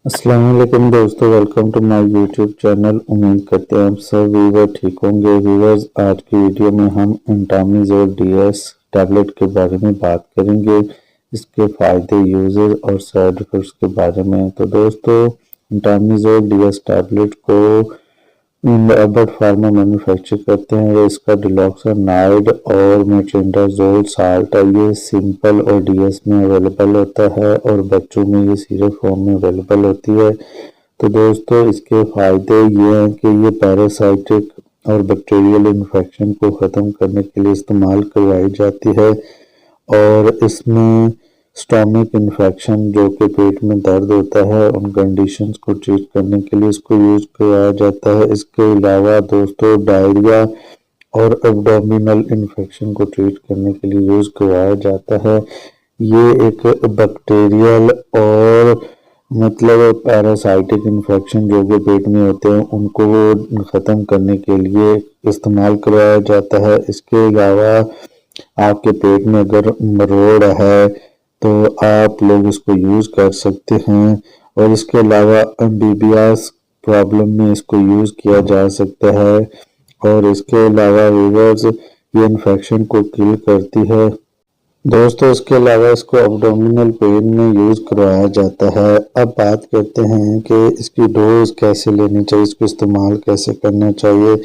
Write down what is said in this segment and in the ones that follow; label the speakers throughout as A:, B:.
A: अस्सलाम वालेकुम दोस्तों, welcome to my YouTube channel. उम्मीद करते हैं आप सब व्यूवर ठीक होंगे। व्यूवर्स, आज की वीडियो में हम इंटामिज़ोल DS टैबलेट के बारे में बात करेंगे, इसके फ़ायदे, यूजेस और साइड इफ़ेक्ट्स के बारे में। तो दोस्तों, इंटामिज़ोल DS टैबलेट को एबट फार्मा मैन्युफैक्चर करते हैं। ये इसका डिलॉक्सोनाइड और मेट्रोनिडाज़ोल साल्ट है। ये सिंपल और DS में अवेलेबल होता है और बच्चों में ये सिरप फॉर्म में अवेलेबल होती है। तो दोस्तों, इसके फ़ायदे ये हैं कि ये पैरासाइटिक और बैक्टीरियल इन्फेक्शन को ख़त्म करने के लिए इस्तेमाल करवाई जाती है और इसमें स्टोमिक इन्फेक्शन जो कि पेट में दर्द होता है उन कंडीशंस को ट्रीट करने के लिए इसको यूज़ करवाया जाता है। इसके अलावा दोस्तों, डायरिया और एब्डोमिनल इन्फेक्शन को ट्रीट करने के लिए यूज़ करवाया जाता है। ये एक बैक्टीरियल और पैरासाइटिक इन्फेक्शन जो कि पेट में होते हैं उनको ख़त्म करने के लिए इस्तेमाल करवाया जाता है। इसके अलावा आपके पेट में अगर मरोड़ है तो आप लोग इसको यूज़ कर सकते हैं और इसके अलावा एमबीबीएस प्रॉब्लम में इसको यूज़ किया जा सकता है और इसके अलावा व्यूअर्स ये इन्फेक्शन को किल करती है। दोस्तों, इसके अलावा इसको एब्डोमिनल पेन में यूज़ करवाया जाता है। अब बात करते हैं कि इसकी डोज कैसे लेनी चाहिए, इसको इस्तेमाल कैसे करना चाहिए।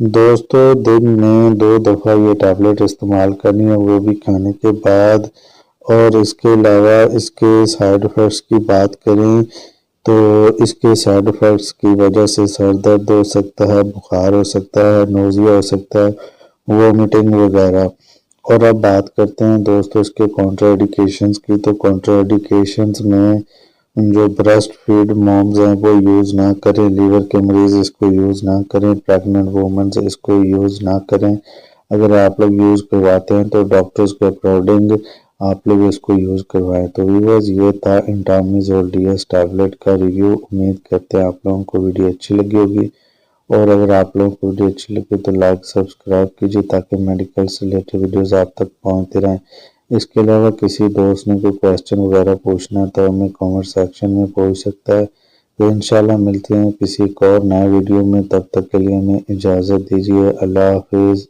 A: दोस्तों, दिन में 2 दफ़ा ये टैबलेट इस्तेमाल करनी है, वो भी खाने के बाद। और इसके अलावा इसके साइड इफ़ेक्ट्स की बात करें तो इसके साइड इफ़ेक्ट्स की वजह से सर दर्द हो सकता है, बुखार हो सकता है, नोज़िया हो सकता है, वोमिटिंग वगैरह। और अब बात करते हैं दोस्तों इसके कॉन्ट्राइंडिकेशंस की। तो कॉन्ट्राइंडिकेशंस में जो ब्रेस्ट फीड मॉम्स हैं वो यूज़ ना करें, लीवर के मरीज़ इसको यूज़ ना करें, प्रेग्नेंट वूमेंस इसको यूज़ ना करें। अगर आप लोग यूज़ करवाते हैं तो डॉक्टर्स के अकॉर्डिंग आप लोग इसको यूज़ करवाएं। तो व्यूअर्स, ये था इंटामिज़ोल DS टैबलेट का रिव्यू। उम्मीद करते हैं आप लोगों को वीडियो अच्छी लगी होगी और अगर आप लोगों को वीडियो अच्छी लगे तो लाइक सब्सक्राइब कीजिए ताकि मेडिकल से रिलेटेड वीडियोस आप तक पहुंचते रहें। इसके अलावा किसी दोस्त ने कोई क्वेश्चन वगैरह पूछना है तो हमें कमेंट सेक्शन में पूछ सकता है। तो इंशाल्लाह मिलते हैं किसी एक और नए वीडियो में, तब तक के लिए हमें इजाज़त दीजिए। अल्लाह हाफिज़।